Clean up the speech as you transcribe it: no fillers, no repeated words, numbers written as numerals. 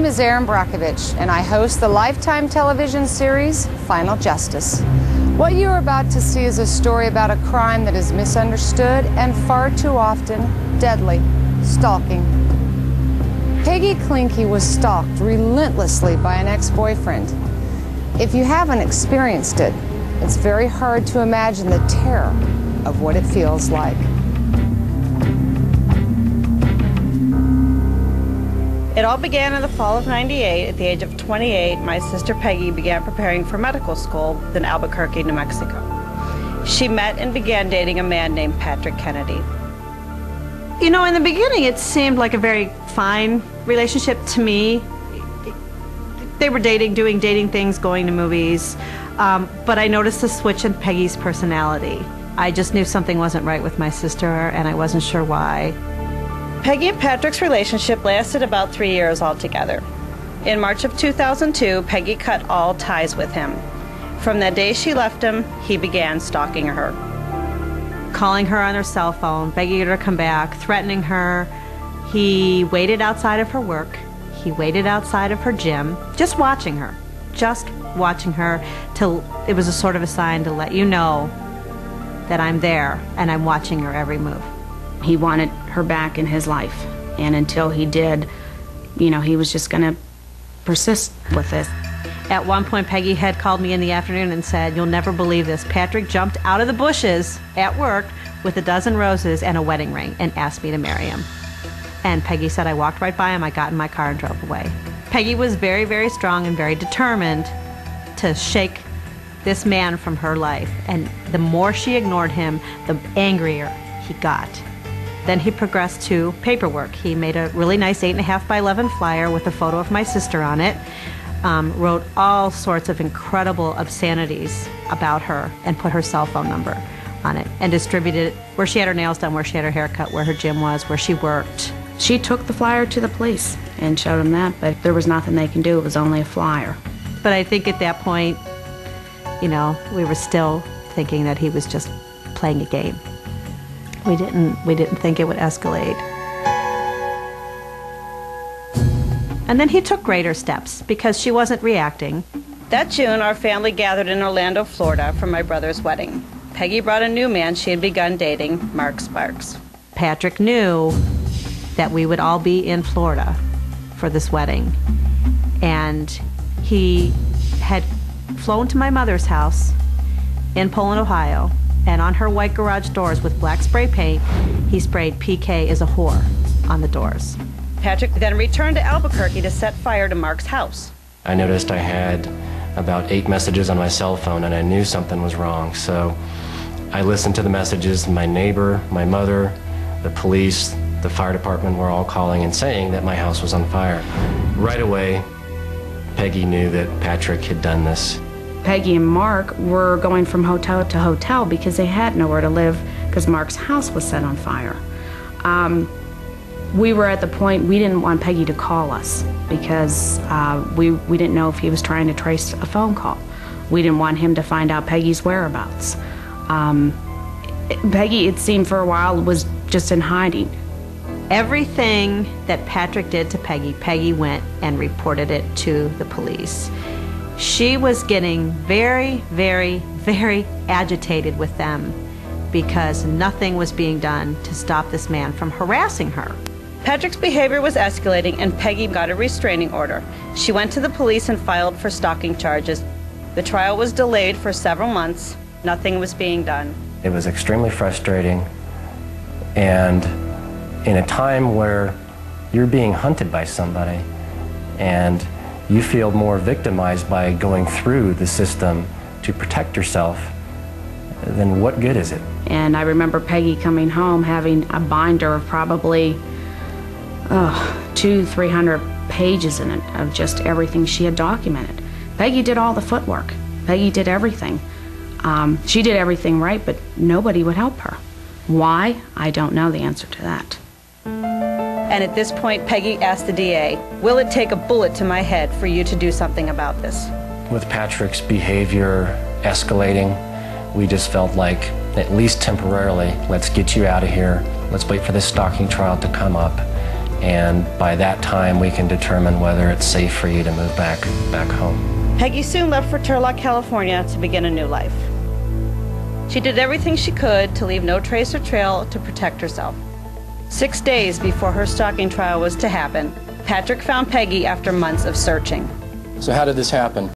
is Erin Brockovich, and I host the Lifetime television series, Final Justice. What you are about to see is a story about a crime that is misunderstood and far too often deadly: stalking. Peggy Klinke was stalked relentlessly by an ex-boyfriend. If you haven't experienced it, it's very hard to imagine the terror of what it feels like. It all began in the fall of '98. At the age of 28, my sister Peggy began preparing for medical school in Albuquerque, New Mexico. She met and began dating a man named Patrick Kennedy. You know, in the beginning, it seemed like a very fine relationship to me. They were dating, doing dating things, going to movies, but I noticed a switch in Peggy's personality. I just knew something wasn't right with my sister, and I wasn't sure why. Peggy and Patrick's relationship lasted about 3 years altogether. In March of 2002, Peggy cut all ties with him. From that day she left him, he began stalking her. Calling her on her cell phone, begging her to come back, threatening her. He waited outside of her work. He waited outside of her gym, just watching her till it was a sort of a sign to let you know that I'm there and I'm watching your every move. He wanted her back in his life, and until he did, you know, he was just going to persist with this. At one point, Peggy had called me in the afternoon and said, "You'll never believe this. Patrick jumped out of the bushes at work with a dozen roses and a wedding ring and asked me to marry him." And Peggy said, "I walked right by him, I got in my car and drove away." Peggy was very, very strong and very determined to shake this man from her life. And the more she ignored him, the angrier he got. Then he progressed to paperwork. He made a really nice 8.5 by 11 flyer with a photo of my sister on it, wrote all sorts of incredible obscenities about her, and put her cell phone number on it, and distributed it where she had her nails done, where she had her hair cut, where her gym was, where she worked. She took the flyer to the police and showed them that, but there was nothing they can do. It was only a flyer. But I think at that point, you know, we were still thinking that he was just playing a game. We didn't think it would escalate. And then he took greater steps because she wasn't reacting. That June, our family gathered in Orlando, Florida for my brother's wedding. Peggy brought a new man she had begun dating, Mark Sparks. Patrick knew that we would all be in Florida for this wedding. And he had flown to my mother's house in Poland, Ohio, and on her white garage doors with black spray paint, he sprayed "PK is a whore" on the doors. Patrick then returned to Albuquerque to set fire to Mark's house. I noticed I had about 8 messages on my cell phone, and I knew something was wrong. So I listened to the messages. My neighbor, my mother, the police, the fire department were all calling and saying that my house was on fire. Right away, Peggy knew that Patrick had done this. Peggy and Mark were going from hotel to hotel because they had nowhere to live because Mark's house was set on fire. We were at the point we didn't want Peggy to call us because we didn't know if he was trying to trace a phone call. We didn't want him to find out Peggy's whereabouts. Peggy, it seemed for a while, was just in hiding. Everything that Patrick did to Peggy, Peggy went and reported it to the police. She was getting very, very, very agitated with them because nothing was being done to stop this man from harassing her. Patrick's behavior was escalating, and Peggy got a restraining order. She went to the police and filed for stalking charges. The trial was delayed for several months. Nothing was being done. It was extremely frustrating, and in a time where you're being hunted by somebody and you feel more victimized by going through the system to protect yourself, then what good is it? And I remember Peggy coming home having a binder of probably 200-300 pages in it of just everything she had documented. Peggy did all the footwork. Peggy did everything. She did everything right, but nobody would help her. Why? I don't know the answer to that. And at this point, Peggy asked the DA, "Will it take a bullet to my head for you to do something about this?" With Patrick's behavior escalating, we just felt like, at least temporarily, let's get you out of here. Let's wait for this stalking trial to come up, and by that time we can determine whether it's safe for you to move back home. Peggy soon left for Turlock, California to begin a new life. She did everything she could to leave no trace or trail to protect herself. 6 days before her stalking trial was to happen, Patrick found Peggy after months of searching. So how did this happen?